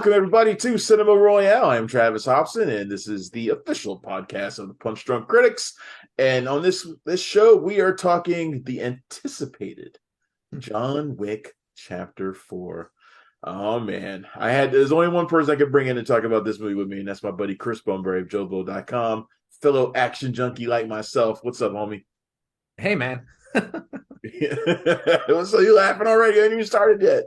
Welcome, everybody, to Cinema Royale. I'm Travis Hobson, and this is the official podcast of the Punch Drunk Critics. And on this show, we are talking the anticipated John Wick Chapter 4. Oh, man. There's only one person I could bring in to talk about this movie with me, and that's my buddy Chris Bunbury of JoBlo.com, fellow action junkie like myself. What's up, homie? Hey, man. So you laughing already? I ain't even started yet.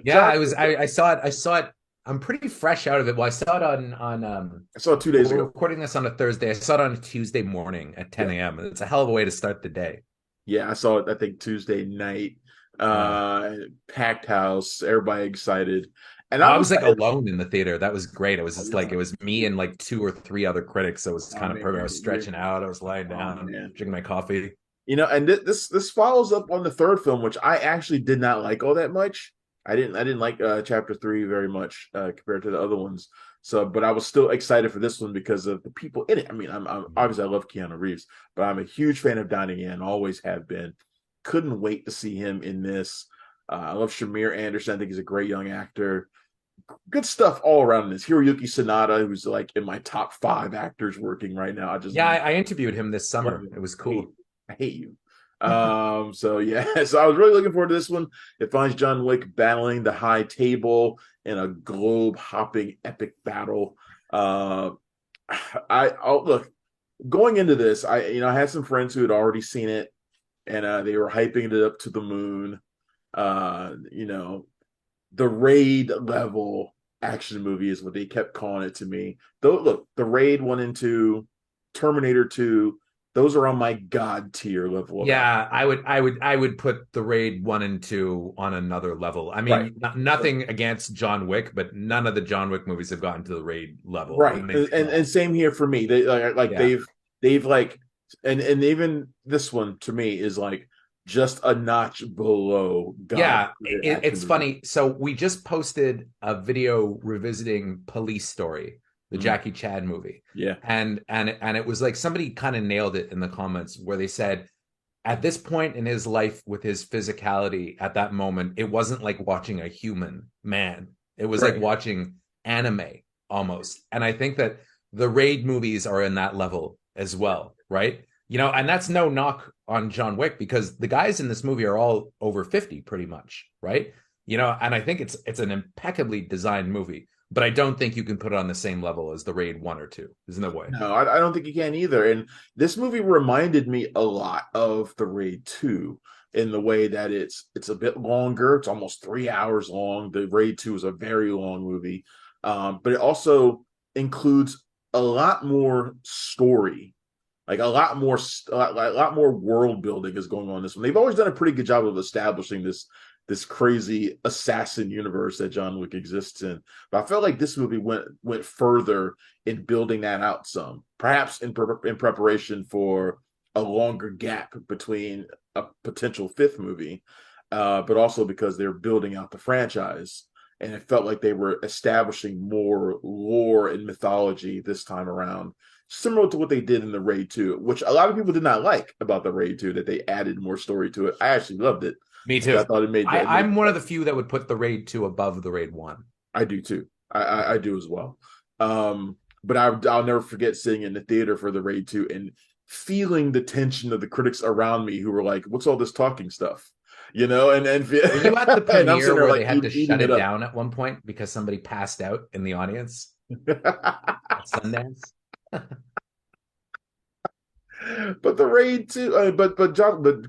Yeah, I saw it. I'm pretty fresh out of it. Well, I saw it on I saw it 2 days we're ago. recording this on a Thursday. I saw it on a Tuesday morning at 10 a.m. It's a hell of a way to start the day. Yeah, I saw it, I think, Tuesday night. Yeah. Packed house, everybody excited. And I I'm was like excited. alone in the theater. That was great. It was just like it was me and like two or three other critics. So it was kind of perfect. I was stretching out. I was lying down, drinking my coffee. And this follows up on the third film, which I actually did not like all that much. I didn't like chapter 3 very much compared to the other ones. So, but I was still excited for this one because of the people in it. I mean, I'm obviously I love Keanu Reeves, but I'm a huge fan of Donnie Yen, always have been. Couldn't wait to see him in this. I love Shamir Anderson. I think he's a great young actor. Good stuff all around in this. Hiroyuki Sanada, who's like in my top 5 actors working right now. I interviewed him this summer. It was cool. I hate you. So yeah, so I was really looking forward to this one. It finds John Wick battling the High Table in a globe hopping epic battle. Look, going into this, I had some friends who had already seen it, and they were hyping it up to the moon. You know, the Raid level action movie is what they kept calling it to me. Though, look, the Raid 1 and 2, Terminator 2. Those are on my god tier level. Yeah, I would put the Raid 1 and 2 on another level. I mean, Right. nothing against John Wick, but none of the John Wick movies have gotten to the Raid level. Right. And same here for me. They Yeah. they've like and even this one to me is like just a notch below god. Yeah, it's funny. So we just posted a video revisiting Police Story, the Jackie Chan movie. Yeah. And it was like somebody kind of nailed it in the comments where they said at this point in his life with his physicality at that moment, it wasn't like watching a human man. It was like watching anime almost. And I think that the Raid movies are in that level as well, right? And that's no knock on John Wick because the guys in this movie are all over 50 pretty much, right? And I think it's an impeccably designed movie, but I don't think you can put it on the same level as the Raid 1 or 2. There's no way. No, I don't think you can either. And this movie reminded me a lot of the Raid 2 in the way that it's a bit longer. It's almost 3 hours long. The Raid 2 is a very long movie. But it also includes a lot more story. Like a lot more world building is going on in this one. They've always done a pretty good job of establishing this crazy assassin universe that John Wick exists in. But I felt like this movie went further in building that out some, perhaps in preparation for a longer gap between a potential 5th movie, but also because they're building out the franchise. And it felt like they were establishing more lore and mythology this time around, similar to what they did in the Raid 2, which a lot of people did not like about the Raid 2, that they added more story to it. I actually loved it. Me too. I thought it made. I'm one of the few that would put the Raid 2 above the Raid 1. I do too. I do as well. But I'll never forget sitting in the theater for the Raid 2 and feeling the tension of the critics around me who were like, "What's all this talking stuff?" And were you at the premiere where like, they had to shut it down at one point because somebody passed out in the audience at Sundance? But the Raid 2, but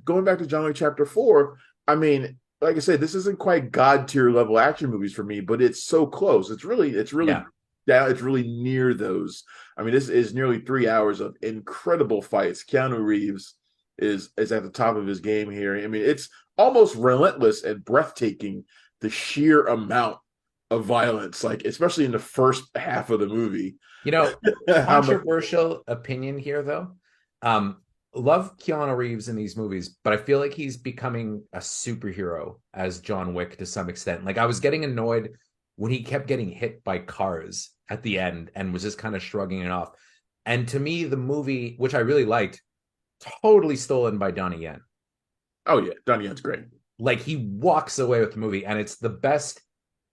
going back to John Wick Chapter 4, I mean, like I said, this isn't quite god tier level action movies for me, but it's so close. It's really Yeah. down. It's really near those. I mean, this is nearly 3 hours of incredible fights. Keanu Reeves is at the top of his game here. I mean, it's almost relentless and breathtaking, the sheer amount of violence, like especially in the first half of the movie. Controversial opinion here though. Love Keanu Reeves in these movies, but I feel like he's becoming a superhero as John Wick to some extent. Like I was getting annoyed when he kept getting hit by cars at the end and was just kind of shrugging it off. And to me, the movie, which I really liked, totally stolen by Donnie Yen. Oh yeah, Donnie Yen's great. Like he walks away with the movie, and it's the best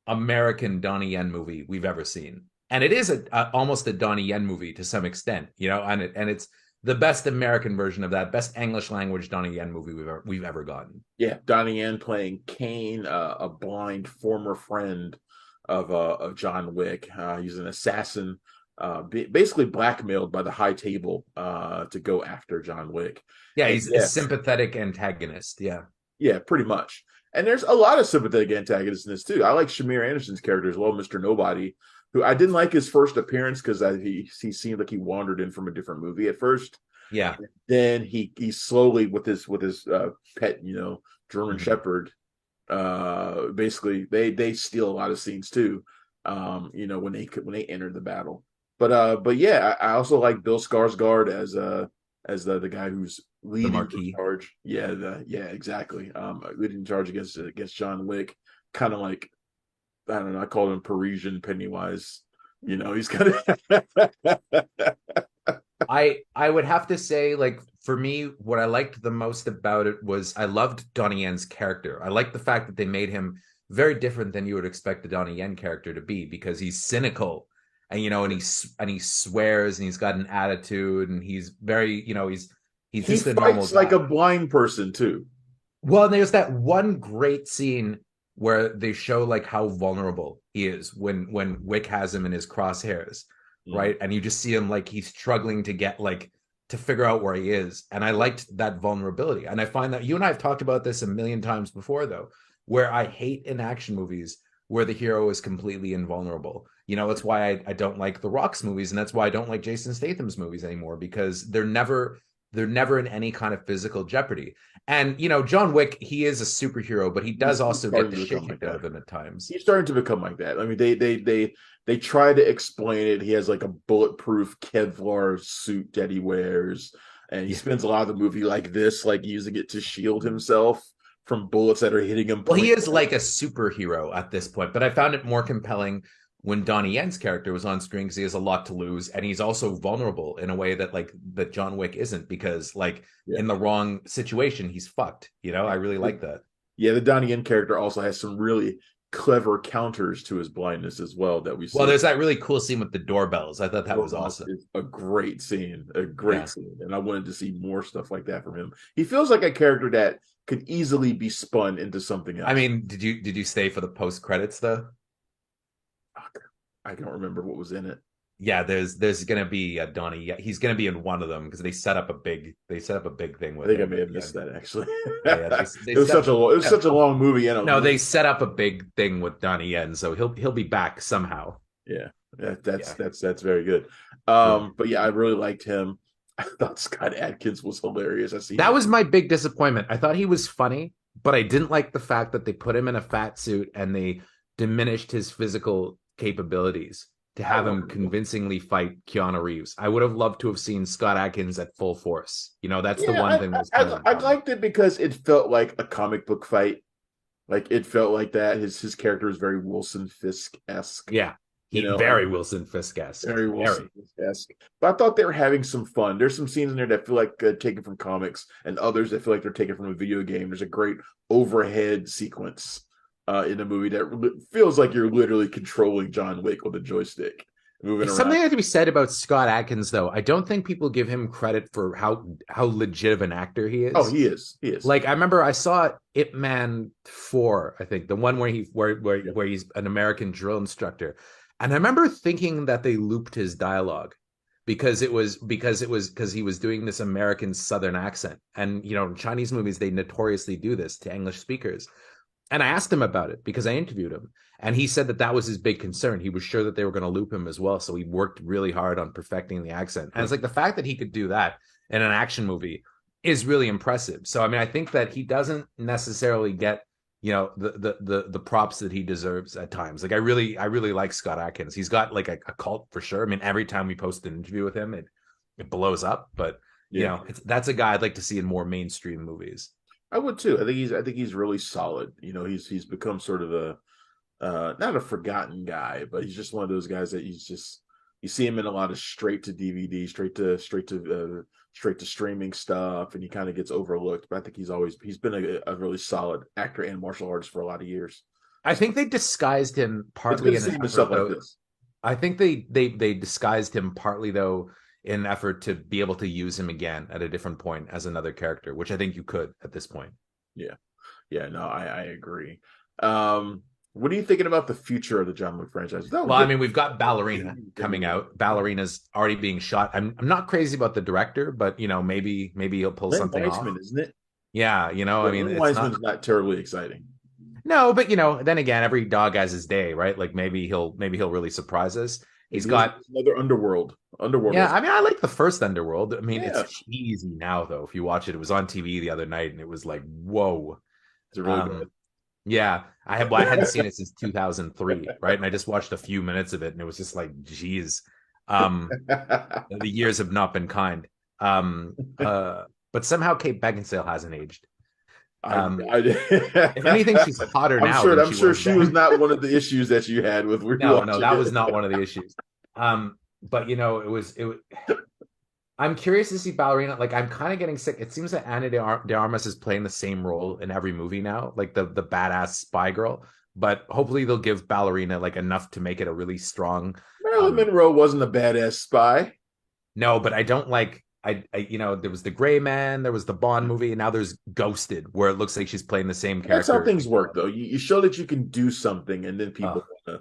American Donnie Yen movie we've ever seen, and it is almost a Donnie Yen movie to some extent, and it's the best American version of that, best English language Donnie Yen movie we've ever gotten. Yeah, Donnie Yen playing Kane, a blind former friend of John Wick. He's an assassin, basically blackmailed by the High Table to go after John Wick. Yeah, And he's a yeah, sympathetic antagonist. Yeah, yeah, pretty much. And there's a lot of sympathetic antagonists in this too. I like Shamir Anderson's character as well, Mr. Nobody, who I didn't like his first appearance because he seemed like he wandered in from a different movie at first. yeah. Then he slowly with his pet, German Mhm. Shepherd, basically they steal a lot of scenes too. When they enter the battle. But yeah, I also like Bill Skarsgård as the guy who's The leading the Marquis. charge. Yeah, exactly. Leading the charge against John Wick, kind of like, I don't know. I call him Parisian Pennywise. He's kind of I would have to say, like, for me, what I liked the most about it was I loved Donnie Yen's character. I liked the fact that they made him very different than you would expect the Donnie Yen character to be, because he's cynical, and he swears, and he's got an attitude, and he's very, he's he just a normal fights like guy. a blind person too. Well, there's that one great scene where they show like how vulnerable he is when Wick has him in his crosshairs, Mm. right? And you just see him like he's struggling to get like to figure out where he is. And I liked that vulnerability. And I find that you and I have talked about this a million times before, though, where I hate in action movies where the hero is completely invulnerable. That's why I don't like The Rock's movies, and that's why I don't like Jason Statham's movies anymore, because they're never in any kind of physical jeopardy. And John Wick, he is a superhero, but he does He's also get starting the to shit become like kicked out that. of him at times. He's starting to become like that. I mean, they try to explain it. He has like a bulletproof Kevlar suit that he wears, and he Yeah. spends a lot of the movie like this, like using it to shield himself from bullets that are hitting him Well, he point is blank. like a superhero at this point, but I found it more compelling when Donnie Yen's character was on screen, because he has a lot to lose, and he's also vulnerable in a way that John Wick isn't, because like Yeah, in the wrong situation, he's fucked. I really yeah. like that. The Donnie Yen character also has some really clever counters to his blindness as well that we Well, see. there's that really cool scene with the doorbells. I thought that was Doorbells awesome. is a great scene, a Yeah. great scene, and I wanted to see more stuff like that from him. He feels like a character that could easily be spun into something I else. mean, did you stay for the post credits though? I don't remember what was in it. Yeah, there's gonna be a Donnie. Yeah, he's gonna be in one of them because they set up a big thing I with think I him may at have the missed end. that actually. Yeah, yeah. They It was set such a long movie and a no, really, they set up a big thing with Donnie Yen, so he'll be back somehow. yeah. Yeah, That's very good. yeah. But yeah, I really liked him. I thought Scott Adkins was hilarious. I see That him. was my big disappointment. I thought he was funny, but I didn't like the fact that they put him in a fat suit and they diminished his physical capabilities to I have love him him. convincingly fight Keanu Reeves. I would have loved to have seen Scott Adkins at full force. That's the Yeah, one thing that was kind of I bummed. liked it because it felt like a comic book fight. Like it felt like that. His character is very Wilson Fisk esque. Yeah, You he know, very Wilson Fisk-esque. very Wilson Very. esque. But I thought they were having some fun. There's some scenes in there that feel like taken from comics, and others that feel like they're taken from a video game. There's a great overhead sequence in the movie that feels like you're literally controlling John Wick with a joystick, moving It's around. something that to be said about Scott Adkins, though. I don't think people give him credit for how legit of an actor he Oh, is. he is. He is. Like I remember I saw Ip Man 4, I think, the one where Yeah. where he's an American drill instructor. And I remember thinking that they looped his dialogue because he was doing this American Southern accent. And in Chinese movies, they notoriously do this to English speakers. And I asked him about it because I interviewed him. And he said that was his big concern. He was sure that they were going to loop him as well. So he worked really hard on perfecting the accent. And it's like the fact that he could do that in an action movie is really impressive. So I mean, I think that he doesn't necessarily get the props that he deserves at times. Like I really like Scott Adkins. He's got like a cult for sure. I mean, every time we post an interview with him, it blows up. But Yeah. that's a guy I'd like to see in more mainstream movies. I would too. I think he's really solid. He's become sort of a not a forgotten guy, but he's just one of those guys that you see him in a lot of straight to DVD, straight to streaming stuff, and he kind of gets overlooked. But I think he's been a really solid actor and martial artist for a lot of years. I think they disguised him It's good partly to in see an him in stuff effort, like though. this. I think they disguised him partly though in an effort to be able to use him again at a different point as another character, which I think you could at this point. Yeah, yeah, no, I agree. What are you thinking about the future of the John Wick franchise? No, Well, I good. mean, we've got Ballerina coming out. Ballerina's already being shot. I'm not crazy about the director, but maybe he'll pull Len something off. Wiseman, isn't it? Yeah, I Yeah, mean, Len it's not. Wiseman's not terribly exciting. No, but then again, every dog has his day, right? Like maybe he'll really surprise us. He's Maybe there's got. another Underworld. Underworld Yeah, was, I mean, I like the first Underworld. I mean, it's yeah, cheesy now though. If you watch it, it was on TV the other night, and it was like, whoa. it's really Um, bad. yeah, I hadn't seen it since 2003, right? And I just watched a few minutes of it, and it was just like, geez, the years have not been kind. But somehow Kate Beckinsale hasn't aged. If anything, she's hotter now than I'm she sure was she was then. not one of the issues that you had with No, rewatching that was it. not one of the issues. But it was. I'm curious to see Ballerina. Like, I'm kind of getting sick. It seems that De Armas is playing the same role in every movie now, like the badass spy girl. But hopefully, they'll give Ballerina like enough to make it a really strong. Marilyn Monroe wasn't a badass spy. No, but I don't like. There was the Gray Man, there was the Bond movie, and now there's Ghosted, where it looks like she's playing the same That's how character. things work, though. You show that you can do something, and then people Uh,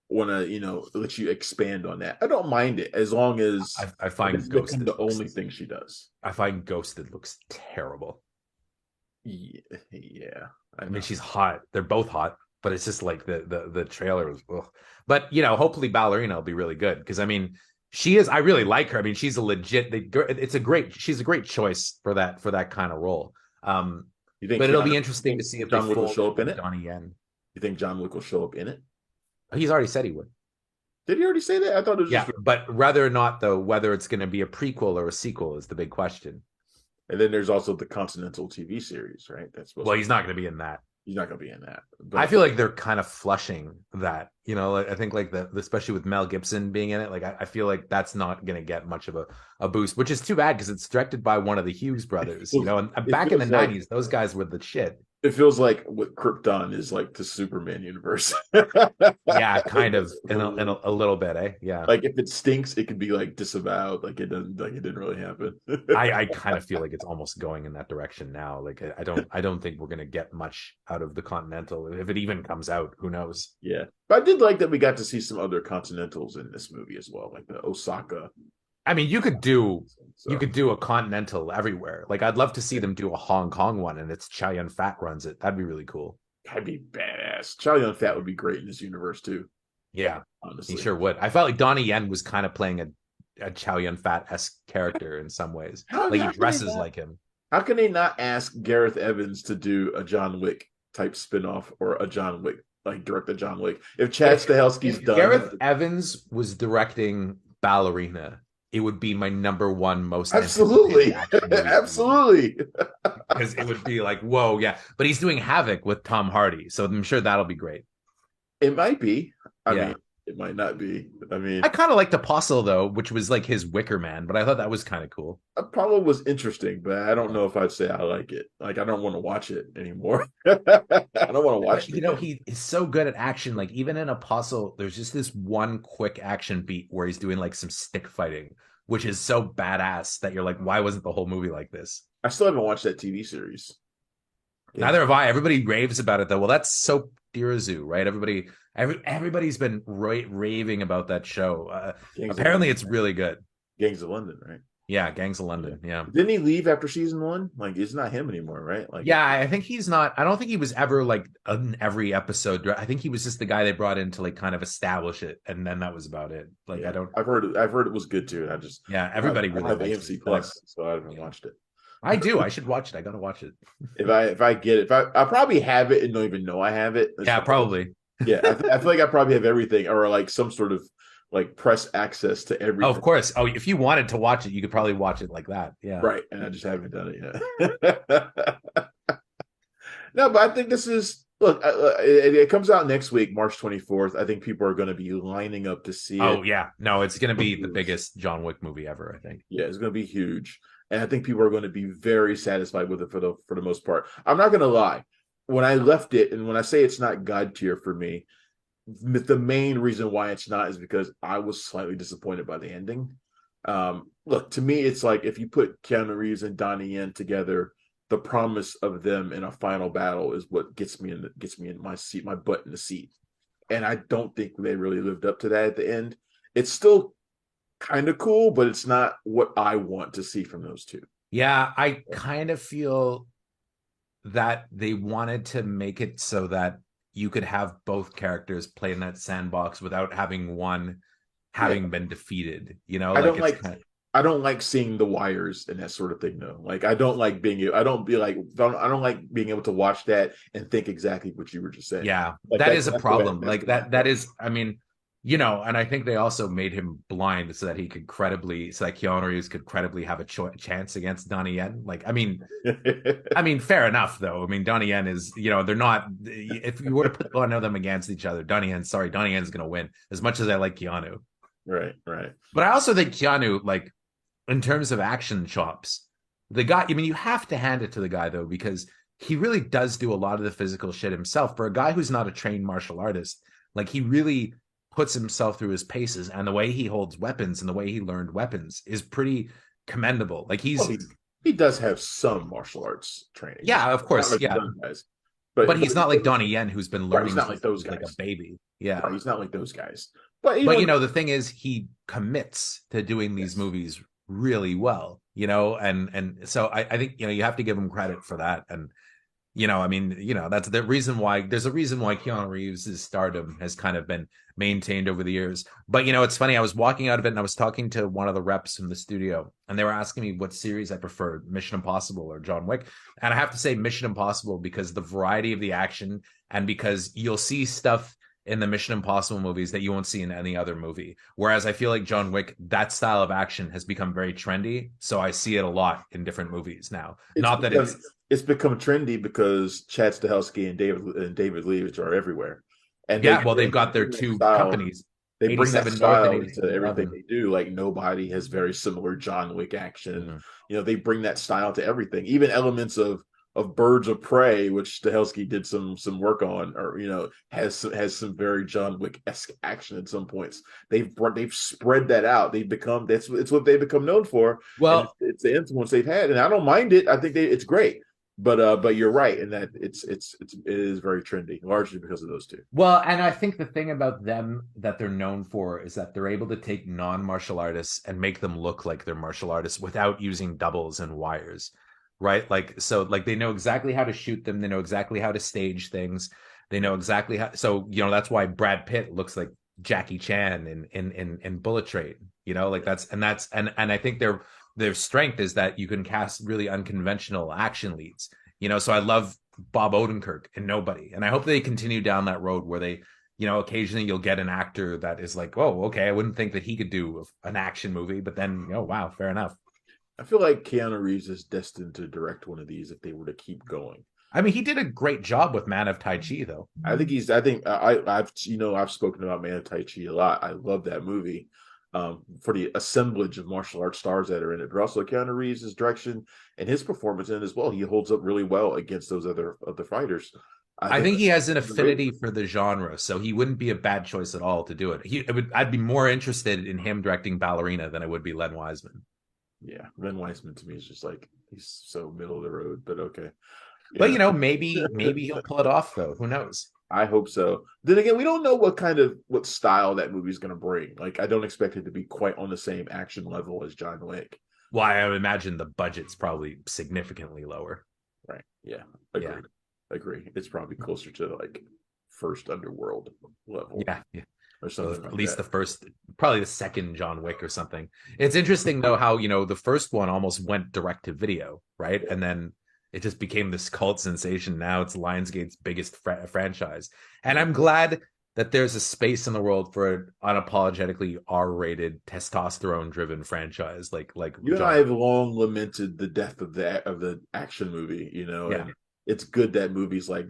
wanna let you expand on that. I don't mind it as long as I it find doesn't become Ghosted the only thing she does. I find Ghosted looks terrible. Yeah, yeah, I I mean, know. she's hot. They're both hot, but it's just like the trailer was. Ugh. But hopefully Ballerina will be really good because I mean, she is. I really like her. I mean, she's a legit. She's a great choice for that kind of role. You think But it'll John, be you interesting think to see if they John Wick will fold show up in it? Donnie Yen. You think John Wick will show up in it? He's already said he would. Did he already say that? I thought it was Yeah, just. but whether or not though, whether it's going to be a prequel or a sequel is the big question. And then there's also the Continental TV series, right? That's supposed Well, to. he's not going to be in that. He's not going to be in that. I But feel like they're kind of flushing that. Like, I think like especially with Mel Gibson being in it, like I feel like that's not going to get much of a boost, which is too bad because it's directed by one of the Hughes brothers. And it back in the feels like '90s, those guys were the shit. it feels like what Krypton is like to Superman universe. Yeah, kind of in a little bit, eh? Yeah. Like if it stinks, it could be like disavowed, like it doesn't, like it didn't really happen. I kind of feel like it's almost going in that direction now. Like I don't think we're gonna get much out of the Continental. If it even comes out, who knows? Yeah, but I did like that we got to see some other Continentals in this movie as well, like the Osaka. I mean, you could do So you could do a Continental everywhere. Like I'd love to see them do a Hong Kong one, and it's Chow Yun Fat runs it. That'd be really cool. that'd be badass. Chow Yun Fat would be great in this universe too. Yeah, he Honestly, sure would. I felt like Donnie Yen was kind of playing a Chow Yun Fat-esque character in some ways. Like he dresses like him. how can they not ask Gareth Evans to do a John Wick type spinoff or a John Wick, like direct a John Wick? If Chad Stahelski's If done, Gareth Evans was directing Ballerina, it would be my number one most absolutely, anticipated action movie. absolutely. Because it would be like, whoa, yeah. But he's doing Havoc with Tom Hardy, so I'm sure that'll be great. It might be. I Yeah. mean, it might not be. I mean, I kind of liked Apostle though, which was like his Wicker Man, but I thought that was kind of cool. Apollo was interesting, but I don't know if I'd say I like it. Like, I don't want to watch it anymore. I don't want to watch it. He is so good at action. Like even in Apostle, there's just this one quick action beat where he's doing like some stick fighting, which is so badass that you're like, why wasn't the whole movie like this? I still haven't watched that TV series. Yeah. Neither have I. Everybody raves about it though. Well, that's Soap Dirazu, right? Everybody's been raving about that show. Apparently, it's really good. Gangs of London, right? Yeah, Gangs of London. Yeah. Didn't he leave after season 1? Like, it's not him anymore, right? Like, Yeah, I think he's not. I don't think he was ever like in every episode. I think he was just the guy they brought in to like kind of establish it, and then that was about it. Like, yeah. I don't. I've heard it was good too. And I just Everybody I really have likes AMC it. Plus, so I haven't watched it. I do. I should watch it. I gotta watch it. If I get it, I probably have it and don't even know I have it. Yeah, probably. Yeah, I feel like I probably have everything, or like some sort of like press access to everything. Oh, of course. Oh, if you wanted to watch it, you could probably watch it like that. Yeah. Right, and I just haven't done it yet. No, but I think this is look. It comes out next week, March 24th. I think people are going to be lining up to see it. Oh yeah, no, it's going to be the biggest John Wick movie ever. I think. Yeah, it's going to be huge, and I think people are going to be very satisfied with it for the most part. I'm not going to lie. when I left it, and when I say it's not God tier for me, the main reason why it's not is because I was slightly disappointed by the ending. Look, to me, it's like if you put Keanu Reeves and Donnie Yen together, the promise of them in a final battle is what gets me in my seat, my butt in the seat. And I don't think they really lived up to that at the end. It's still kind of cool, but it's not what I want to see from those two. Yeah, I kind of feel that they wanted to make it so that you could have both characters play in that sandbox without having one Yeah, having been defeated. You know, I like don't it's like kind of, I don't like seeing the wires and that sort of thing though. Like I don't like being I don't be like I don't like being able to watch that and think exactly what you were just saying. yeah, Like that is a that's the way problem. that's Like the bad that part. is, I mean, you know, and I think they also made him blind so that he could credibly, so that Keanu Reeves could credibly have a chance against Donnie Yen. Like, I mean, fair enough though. I mean, Donnie Yen is, you know, they're not. If you were to put one of them against each other, Donnie Yen's going to win. As much as I like Keanu, Right, right. but I also think Keanu, like in terms of action chops, the guy. I mean, you have to hand it to the guy though because he really does do a lot of the physical shit himself. For a guy who's not a trained martial artist, like he really puts himself through his paces, and the way he holds weapons and the way he learned weapons is pretty commendable. Like Well, he does have some martial arts training. He's yeah, of not course, like yeah, those guys, but but he's not like Donnie Yen who's been right, he's learning not since like he those was like a guys. baby. Yeah. Right, he's not like those guys. But But you know, the thing is he commits to doing these yes, movies really well, you know, and so I think, you know, you have to give him credit for that. And you know, I mean, you know, that's the reason why there's a reason why Keanu Reeves' stardom has kind of been maintained over the years. But you know, it's funny. I was walking out of it and I was talking to one of the reps from the studio, and they were asking me what series I preferred, Mission Impossible or John Wick. And I have to say Mission Impossible because the variety of the action and because you'll see stuff in the Mission Impossible movies that you won't see in any other movie. Whereas I feel like John Wick, that style of action has become very trendy. So I see it a lot in different movies now. it's Not that because it's it's become trendy because Chad Stahelski and David Leitch are everywhere, and yeah, well, they've they got their bring that two style. companies, They bring that 87 North and style into 87 everything Eleven. they do. Like nobody has very similar John Wick action. Mhm. You know, they bring that style to everything, even elements of Birds of Prey, which Stahelski did some work on, or you know, has some very John Wick esque action at some points. They've spread that out. They've become that's it's what they've become known for, and Well, it's the influence they've had. And I don't mind it. I think it's great. But you're right in that it is very trendy, largely because of those two. well, and I think the thing about them that they're known for is that they're able to take non-martial artists and make them look like they're martial artists without using doubles and wires, right? Like so, like they know exactly how to shoot them. They know exactly how to stage things. They know exactly how. So you know that's why Brad Pitt looks like Jackie Chan in Bullet Train. You know, like that's and I think their strength is that you can cast really unconventional action leads. You know, so I love Bob Odenkirk and Nobody, and I hope they continue down that road where they, you know, occasionally you'll get an actor that is like, oh, okay, I wouldn't think that he could do an action movie, but then, oh, wow, fair enough. I feel like Keanu Reeves is destined to direct one of these if they were to keep going. I mean, he did a great job with Man of Tai Chi, though. I think he's. I've you know I've spoken about Man of Tai Chi a lot. I love that movie for the assemblage of martial arts stars that are in it, but also Keanu Reeves' direction and his performance in it as well. He holds up really well against those other fighters. I I think think he that's has an underrated. affinity for the genre, so he wouldn't be a bad choice at all to do it. I'd be more interested in him directing Ballerina than I would be Len Wiseman. Yeah, Ren Weissman to me is just like he's so middle of the road, but okay. But Yeah. you know, maybe he'll pull it off though. Who knows? I hope so. Then again, we don't know what style that movie's going to bring. Like, I don't expect it to be quite on the same action level as John Wick. Well, I would imagine the budget's probably significantly lower. Right? Yeah, Yeah. agreed. Agree. It's probably closer to like first Underworld level Yeah. Yeah. or Or something at like least that. the first, probably the second John Wick or something. It's interesting though how, you know, the first one almost went direct to video, right? Yeah. And then it just became this cult sensation. Now it's Lionsgate's biggest franchise. And Yeah. I'm glad that there's a space in the world for an unapologetically R-rated, testosterone-driven franchise like You and I John have Wick. long lamented the death of the action movie, you know, Yeah. and it's good that movies like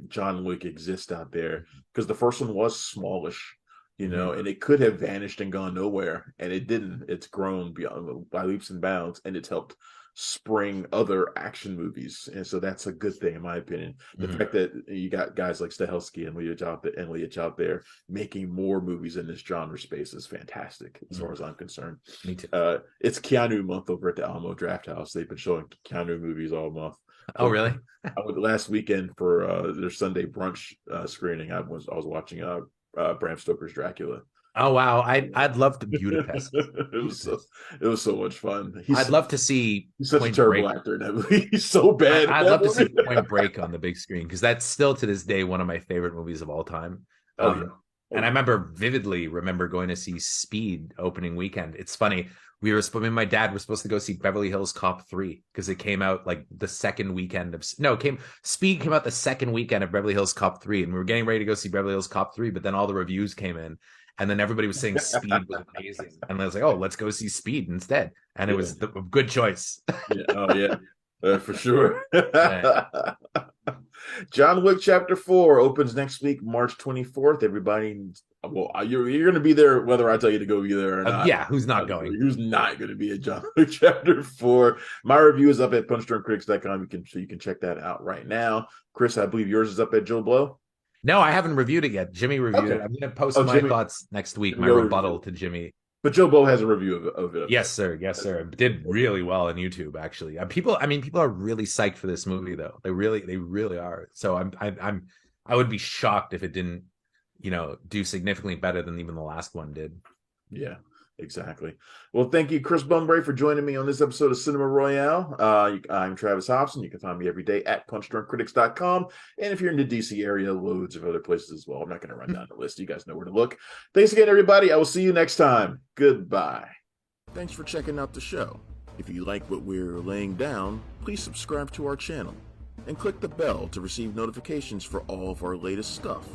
John Wick exist out there because the first one was smallish, you know, Mhm. and it could have vanished and gone nowhere, and it didn't. It's grown beyond by leaps and bounds, and it's helped spring other action movies, and so that's a good thing in my opinion. The Mhm. fact that you got guys like Stahelski and Leach out there making more movies in this genre space is fantastic, as far Mhm. as I'm concerned. Me too. It's Keanu month over at the Alamo Draft House. They've been showing Keanu movies all month. Oh, really? I went last weekend for their Sunday brunch screening. I was watching Bram Stoker's Dracula. Oh, wow. I'd love to Budapest. it was so Budapest. it was so much fun. I'd love to see He's such a Point terrible Break. actor in that movie. He's so bad in I'd that love to see movie. Point Break on the big screen because that's still to this day one of my favorite movies of all time. Oh yeah. And Oh I yeah. remember going to see Speed opening weekend. It's funny. Me and my dad were supposed to go see Beverly Hills Cop 3 because it came out like the second weekend of Speed came out the second weekend of Beverly Hills Cop 3, and we were getting ready to go see Beverly Hills Cop 3, but then all the reviews came in, and then everybody was saying Speed was amazing, and I was like, oh, let's go see Speed instead, and it Yeah. was a good choice. Yeah. Oh yeah. For sure. Yeah. John Wick Chapter 4 opens next week, March 24th. Everybody, well, you're going to be there whether I tell you to go be there or not. Yeah, who's not going? Who's not going to be at John Wick Chapter 4? My review is up at punchdrunkcritics.com. You can check that out right now. Chris, I believe yours is up at Joe Blow. No, I haven't reviewed it yet. Jimmy reviewed it. I'm going to post my Jimmy, thoughts next week, my rebuttal to Jimmy. But Joe Blow has a review of it. Yes, sir. Yes, sir. It did really well on YouTube, actually. People are really psyched for this movie, though. They really are. So I would be shocked if it didn't, do significantly better than even the last one did. Yeah, exactly. Well, thank you, Chris Bumbray, for joining me on this episode of Cinema Royale. I'm Travis Hobson. You can find me every day at punchdrunkcritics.com. And if you're in the DC area, loads of other places as well. I'm not going to run down the list. You guys know where to look. Thanks again, everybody. I will see you next time. Goodbye. Thanks for checking out the show. If you like what we're laying down, please subscribe to our channel and click the bell to receive notifications for all of our latest stuff.